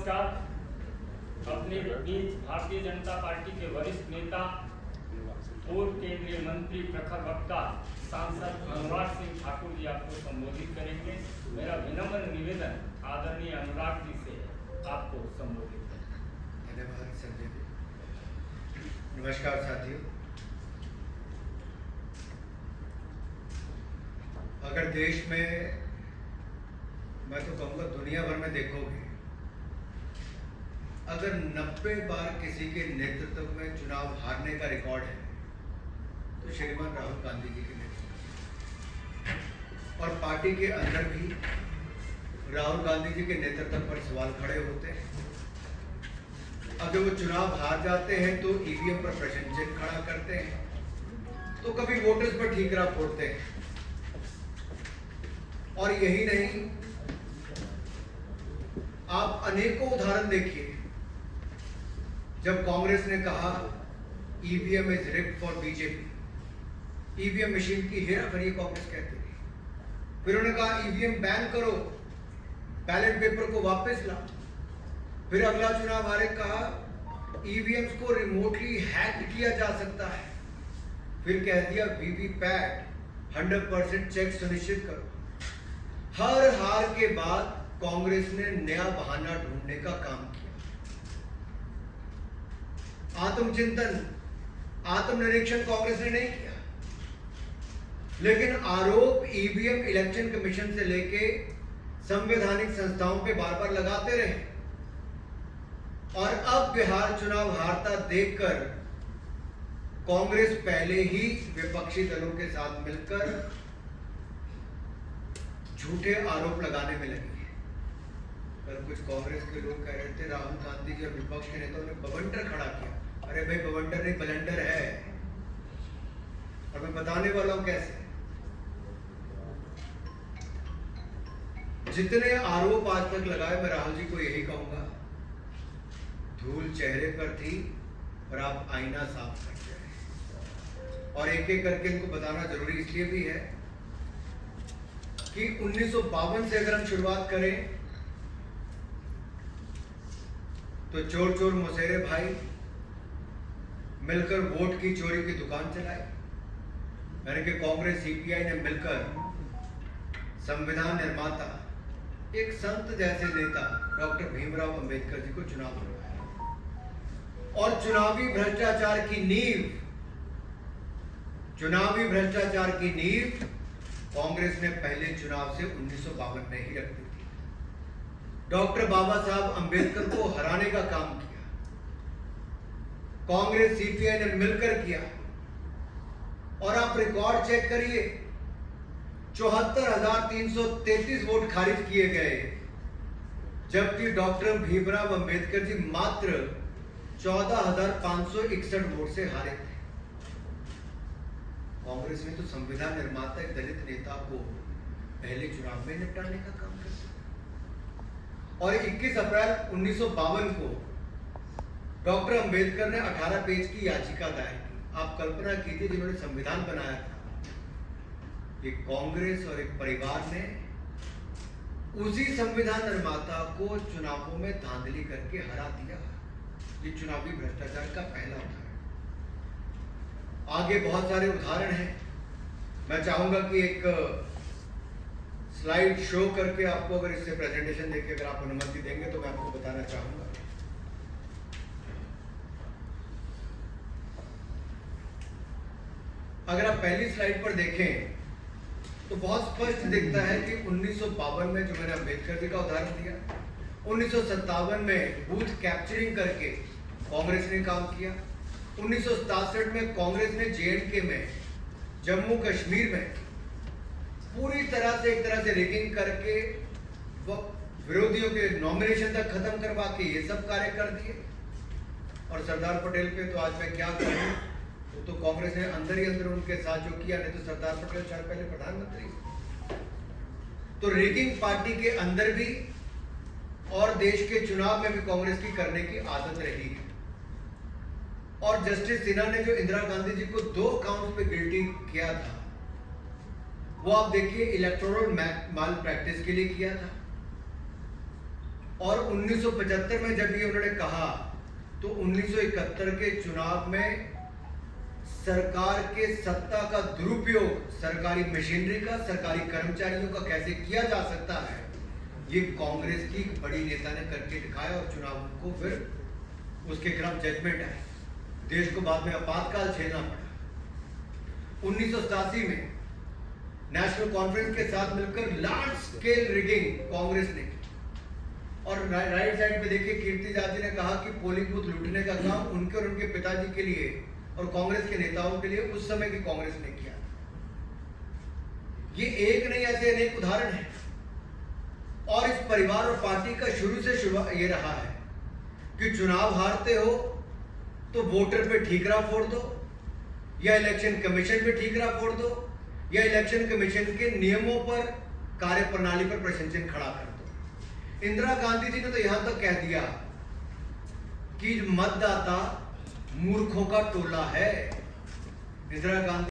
अपने बीच भारतीय जनता पार्टी के वरिष्ठ नेता पूर्व केंद्रीय मंत्री प्रखर वक्ता सांसद अनुराग सिंह ठाकुर जी आपको संबोधित करेंगे। मेरा विनम्र निवेदन आदरणीय अनुराग जी से आपको संबोधित करें। धन्यवाद संजय जी। नमस्कार साथियों। अगर देश में, मैं तो कहूँगा दुनिया भर में देखोगे, अगर 90 बार किसी के नेतृत्व में चुनाव हारने का रिकॉर्ड है तो श्रीमान राहुल गांधी जी के नेतृत्व और पार्टी के अंदर भी राहुल गांधी जी के नेतृत्व पर सवाल खड़े होते हैं। अब जब वो चुनाव हार जाते हैं तो ईवीएम पर प्रश्न चिन्ह खड़ा करते हैं, तो कभी वोटर्स पर ठीकरा फोड़ते हैं। और यही नहीं, आप अनेकों उदाहरण देखिए। जब कांग्रेस ने कहा EVM is rigged for BJP, EVM machine की हेराफेरी कांग्रेस कहती थी। फिर उन्होंने कहा ईवीएम बैन करो, बैलेट पेपर को वापस लाओ। फिर अगला चुनाव हारे कहा ईवीएम्स को रिमोटली हैक किया जा सकता है। फिर कह दिया वीवीपैट 100% चेक सुनिश्चित करो। हर हार के बाद कांग्रेस ने नया बहाना ढूंढने का काम किया। आत्मचिंतन, आत्मनिरीक्षण कांग्रेस ने नहीं किया, लेकिन आरोप ईवीएम इलेक्शन कमीशन से लेके संवैधानिक संस्थाओं पे बार बार लगाते रहे। और अब बिहार चुनाव हारता देखकर कांग्रेस पहले ही विपक्षी दलों के साथ मिलकर झूठे आरोप लगाने में लगी है। कल कुछ कांग्रेस के लोग कह रहे थे राहुल गांधी जी और विपक्ष के नेताओं ने बवंडर खड़ा किया। अरे भाई, बवंडर नहीं, बलंडर है। और मैं बताने वाला हूं कैसे। जितने आरोप आज तक लगाए, मैं राहुल जी को यही कहूंगा, धूल चेहरे पर थी और आप आईना साफ करते रहे। और एक एक करके इनको बताना जरूरी इसलिए भी है कि 1952 से अगर हम शुरुआत करें तो चोर चोर मौसेरे भाई मिलकर वोट की चोरी की दुकान चलाई। यानी कि कांग्रेस सीपीआई ने मिलकर संविधान निर्माता, एक संत जैसे नेता डॉक्टर भीमराव अंबेडकर जी को चुनाव लड़वाया। और चुनावी भ्रष्टाचार की नींव कांग्रेस ने पहले चुनाव से 1952 में ही रख दी थी। डॉक्टर बाबा साहब अंबेडकर को हराने का काम किया कांग्रेस सीपीआई ने मिलकर किया। और आप रिकॉर्ड चेक करिए, 74,333 वोट खारिज किए गए, जबकि डॉक्टर भीमराव अंबेडकर जी मात्र 14,561 वोट से हारे थे। कांग्रेस ने तो संविधान निर्माता एक दलित नेता को पहले चुनाव में निपटाने का काम किया। और 21 अप्रैल 1952 को डॉक्टर अंबेडकर ने 18 पेज की याचिका दायर की। आप कल्पना कीजिए, जिन्होंने संविधान बनाया था, एक कांग्रेस और एक परिवार ने उसी संविधान निर्माता को चुनावों में धांधली करके हरा दिया। ये चुनावी भ्रष्टाचार का पहला उदाहरण। आगे बहुत सारे उदाहरण हैं। मैं चाहूंगा कि एक स्लाइड शो करके आपको, अगर इससे प्रेजेंटेशन देके अगर आप अनुमति देंगे तो मैं आपको बताना चाहूंगा। अगर आप पहली स्लाइड पर देखें तो बहुत स्पष्ट दिखता है कि 1952 में, जो मैंने अंबेडकर जी का उदाहरण दिया, 1957 में बूथ कैप्चरिंग करके कांग्रेस ने काम किया। 1967 में कांग्रेस ने जेएंडके में, जम्मू कश्मीर में पूरी तरह से, एक तरह से रिगिंग करके विरोधियों के नॉमिनेशन तक खत्म करवा के ये सब कार्य कर दिए। और सरदार पटेल पे तो आज मैं क्या कहूं, तो कांग्रेस ने अंदर ही अंदर उनके साथ जो किया, नहीं तो सरदार पटेल शायद पहले प्रधानमंत्री। तो रिगिंग पार्टी के अंदर भी और देश के चुनाव में भी कांग्रेस की करने की आदत रही है। और जस्टिस सिन्हा ने जो इंदिरा गांधी जी को 2 काउंट पे गिल्टी किया था, वो आप देखिए इलेक्टोरल माल प्रैक्टिस के लिए किया था। और 1975 में जब ये उन्होंने कहा तो 1971 के चुनाव में सरकार के सत्ता का दुरुपयोग सरकारी मशीनरी का, सरकारी कर्मचारियों का कैसे किया जा सकता है, ये कांग्रेस की बड़ी नेता ने करके दिखाया और चुनाव को फिर उसके खिलाफ जजमेंट आई। देश को बाद में आपातकाल झेलना पड़ा। 1987 में नेशनल कॉन्फ्रेंस के साथ मिलकर लार्ज स्केल रिगिंग कांग्रेस ने की और राइट साइड पे देखिए कीर्ति जाति ने कहा कि पोलिंग बूथ लूटने का काम उनके और उनके पिताजी के लिए और कांग्रेस के नेताओं के लिए उस समय की कांग्रेस ने किया। ये एक नहीं, ऐसे अनेक उदाहरण हैं और इस परिवार और पार्टी का शुरू से ये रहा है कि चुनाव हारते हो तो वोटर पे ठीकरा फोड़ दो या इलेक्शन कमीशन पे ठीकरा फोड़ दो या इलेक्शन कमीशन के नियमों पर, कार्यप्रणाली पर प्रश्न खड़ा कर दो। इंदिरा गांधी जी ने तो यहां तक कह दिया कि मतदाता मूर्खों का टोला है। इंदिरा गांधी